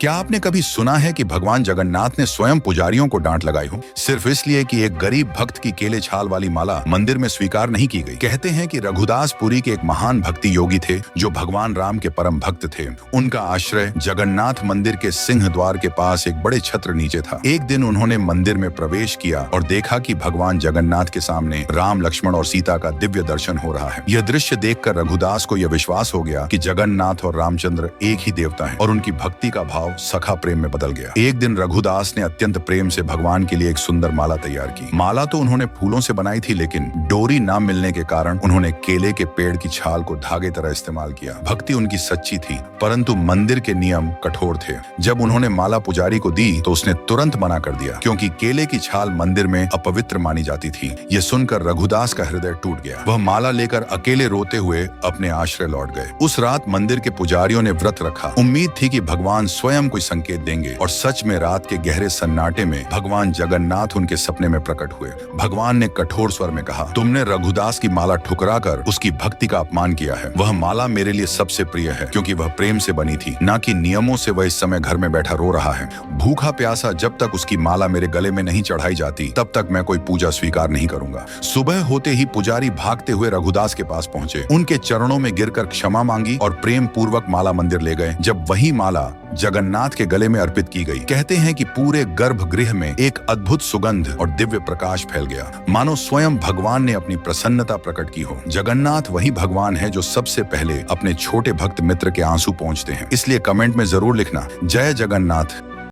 क्या आपने कभी सुना है कि भगवान जगन्नाथ ने स्वयं पुजारियों को डांट लगाई हो, सिर्फ इसलिए कि एक गरीब भक्त की केले छाल वाली माला मंदिर में स्वीकार नहीं की गई? कहते हैं कि रघुदास पुरी के एक महान भक्ति योगी थे जो भगवान राम के परम भक्त थे। उनका आश्रय जगन्नाथ मंदिर के सिंह द्वार के पास एक बड़े छत्र नीचे था। एक दिन उन्होंने मंदिर में प्रवेश किया और देखा कि भगवान जगन्नाथ के सामने राम, लक्ष्मण और सीता का दिव्य दर्शन हो रहा है। यह दृश्य देखकर रघुदास को यह विश्वास हो गया कि जगन्नाथ और रामचंद्र एक ही देवता हैं और उनकी भक्ति का भाव सखा प्रेम में बदल गया। एक दिन रघुदास ने अत्यंत प्रेम से भगवान के लिए एक सुंदर माला तैयार की। माला तो उन्होंने फूलों से बनाई थी, लेकिन डोरी न मिलने के कारण उन्होंने केले के पेड़ की छाल को धागे तरह इस्तेमाल किया। भक्ति उनकी सच्ची थी, परंतु मंदिर के नियम कठोर थे। जब उन्होंने माला पुजारी को दी तो उसने तुरंत मना कर दिया, क्योंकि केले की छाल मंदिर में अपवित्र मानी जाती थी। ये सुनकर रघुदास का हृदय टूट गया। वह माला लेकर अकेले रोते हुए अपने आश्रय लौट गए। उस रात मंदिर के पुजारियों ने व्रत रखा। उम्मीद थी कि भगवान स्वयं कोई संकेत देंगे, और सच में रात के गहरे सन्नाटे में भगवान जगन्नाथ उनके सपने में प्रकट हुए। भगवान ने कठोर स्वर में कहा, तुमने रघुदास की माला ठुकराकर उसकी भक्ति का अपमान किया है। वह माला मेरे लिए सबसे प्रिय है, क्योंकि वह प्रेम से बनी थी, न कि नियमों से। वह इस समय घर में बैठा रो रहा है, भूखा प्यासा। जब तक उसकी माला मेरे गले में नहीं चढ़ाई जाती, तब तक मैं कोई पूजा स्वीकार नहीं करूंगा। सुबह होते ही पुजारी भागते हुए रघुदास के पास पहुंचे, उनके चरणों में गिरकर क्षमा मांगी और प्रेम पूर्वक माला मंदिर ले गए। जब वही माला जगन्नाथ के गले में अर्पित की गई, कहते हैं कि पूरे गर्भगृह में एक अद्भुत सुगंध और दिव्य प्रकाश फैल गया, मानो स्वयं भगवान ने अपनी प्रसन्नता प्रकट की हो। जगन्नाथ वही भगवान है जो सबसे पहले अपने छोटे भक्त मित्र के आंसू पोंछते हैं। इसलिए कमेंट में जरूर लिखना, जय जगन्नाथ।